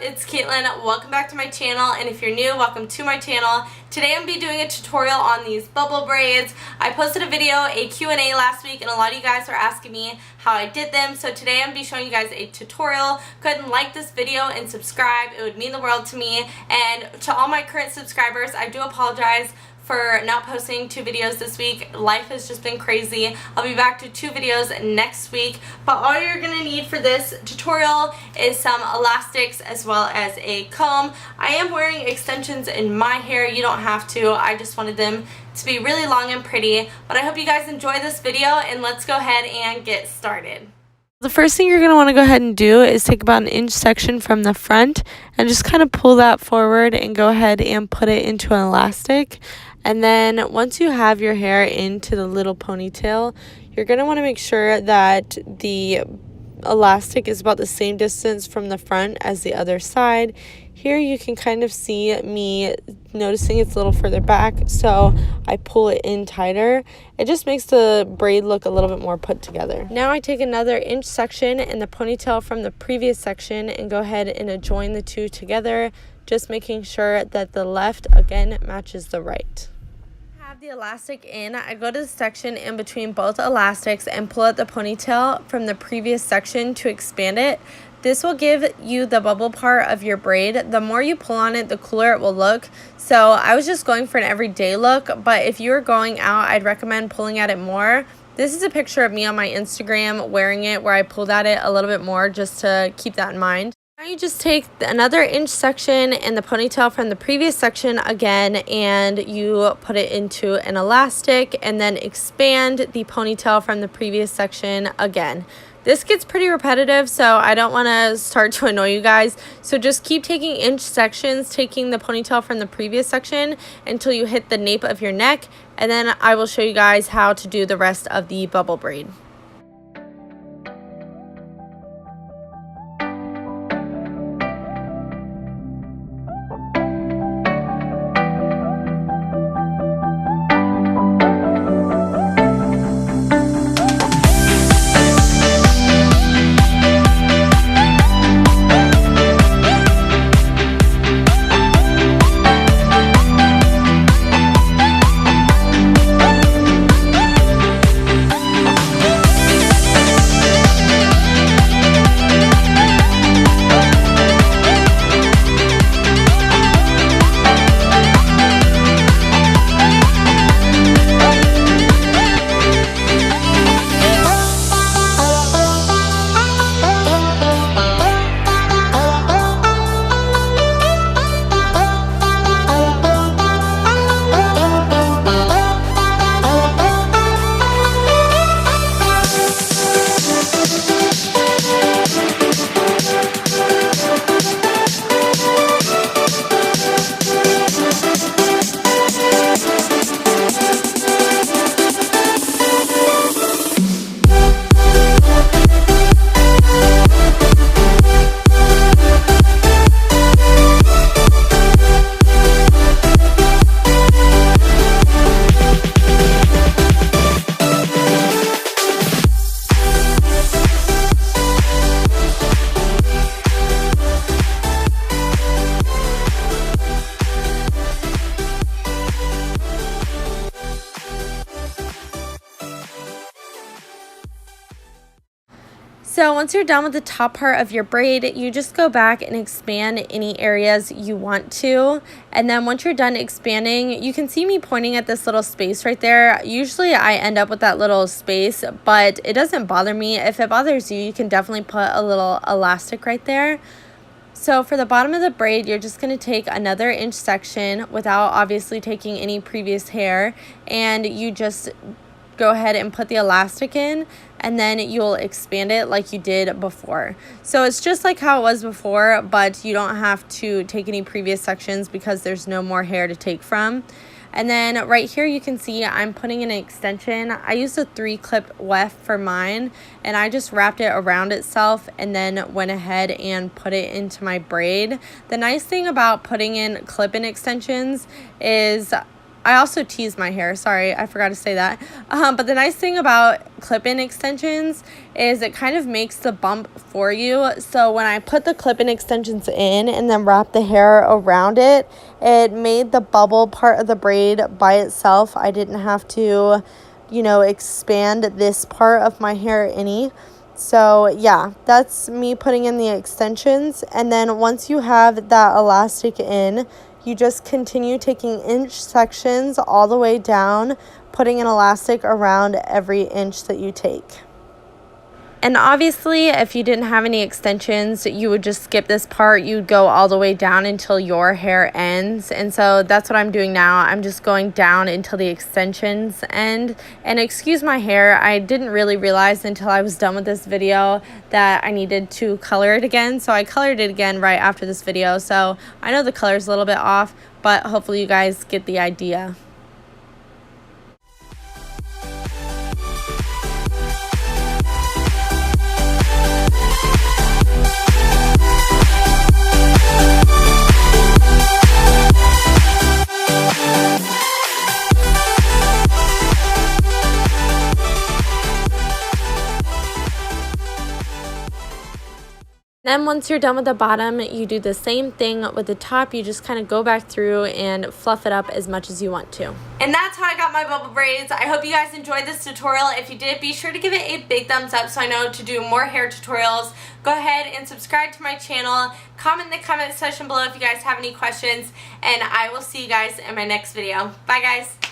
It's Caitlin. Welcome back to my channel, and if you're new, welcome to my channel. Today I'm going to be doing a tutorial on these bubble braids. I posted a video, a Q&A last week, and a lot of you guys were asking me how I did them. So today I'm going to be showing you guys a tutorial. Go ahead and like this video and subscribe. It would mean the world to me. And to all my current subscribers, I do apologize for not posting 2 videos this week. Life has just been crazy. I'll be back to 2 videos next week, but all you're gonna need for this tutorial is some elastics as well as a comb. I am wearing extensions in my hair. You don't have to. I just wanted them to be really long and pretty, but I hope you guys enjoy this video, and let's go ahead and get started. The first thing you're going to want to go ahead and do is take about an inch section from the front and just kind of pull that forward and go ahead and put it into an elastic. And then once you have your hair into the little ponytail, you're going to want to make sure that the elastic is about the same distance from the front as the other side. Here you can kind of see me noticing it's a little further back, so I pull it in tighter. It just makes the braid look a little bit more put together. Now I take another inch section in the ponytail from the previous section and go ahead and join the two together, just making sure that the left again matches the right. The elastic in, I go to the section in between both elastics and pull out the ponytail from the previous section to expand it. This will give you the bubble part of your braid. The more you pull on it, the cooler it will look. So I was just going for an everyday look, but if you were going out, I'd recommend pulling at it more. This is a picture of me on my Instagram wearing it where I pulled at it a little bit more, just to keep that in mind. Now you just take another inch section and the ponytail from the previous section again, and you put it into an elastic and then expand the ponytail from the previous section again. This gets pretty repetitive, so I don't want to start to annoy you guys. So just keep taking inch sections, taking the ponytail from the previous section until you hit the nape of your neck, and then I will show you guys how to do the rest of the bubble braid. So once you're done with the top part of your braid, you just go back and expand any areas you want to. And then once you're done expanding, you can see me pointing at this little space right there. Usually I end up with that little space, but it doesn't bother me. If it bothers you, you can definitely put a little elastic right there. So for the bottom of the braid, you're just going to take another inch section without obviously taking any previous hair, and you just go ahead and put the elastic in, and then you'll expand it like you did before. So it's just like how it was before, but you don't have to take any previous sections because there's no more hair to take from. And then right here you can see I'm putting in an extension. I used a 3-clip weft for mine, and I just wrapped it around itself and then went ahead and put it into my braid. The nice thing about putting in clip-in extensions is I also tease my hair. Sorry, I forgot to say that. But the nice thing about clip-in extensions is it kind of makes the bump for you. So when I put the clip-in extensions in and then wrap the hair around it, it made the bubble part of the braid by itself. I didn't have to, you know, expand this part of my hair any. So yeah, that's me putting in the extensions. And then once you have that elastic in, you just continue taking inch sections all the way down, putting an elastic around every inch that you take. And obviously, if you didn't have any extensions, you would just skip this part. You'd go all the way down until your hair ends. And so that's what I'm doing now. I'm just going down until the extensions end. And excuse my hair, I didn't really realize until I was done with this video that I needed to color it again. So I colored it again right after this video. So I know the color's a little bit off, but hopefully you guys get the idea. Then once you're done with the bottom, you do the same thing with the top. You just kind of go back through and fluff it up as much as you want to. And that's how I got my bubble braids. I hope you guys enjoyed this tutorial. If you did, be sure to give it a big thumbs up so I know to do more hair tutorials. Go ahead and subscribe to my channel. Comment in the comment section below if you guys have any questions. And I will see you guys in my next video. Bye guys.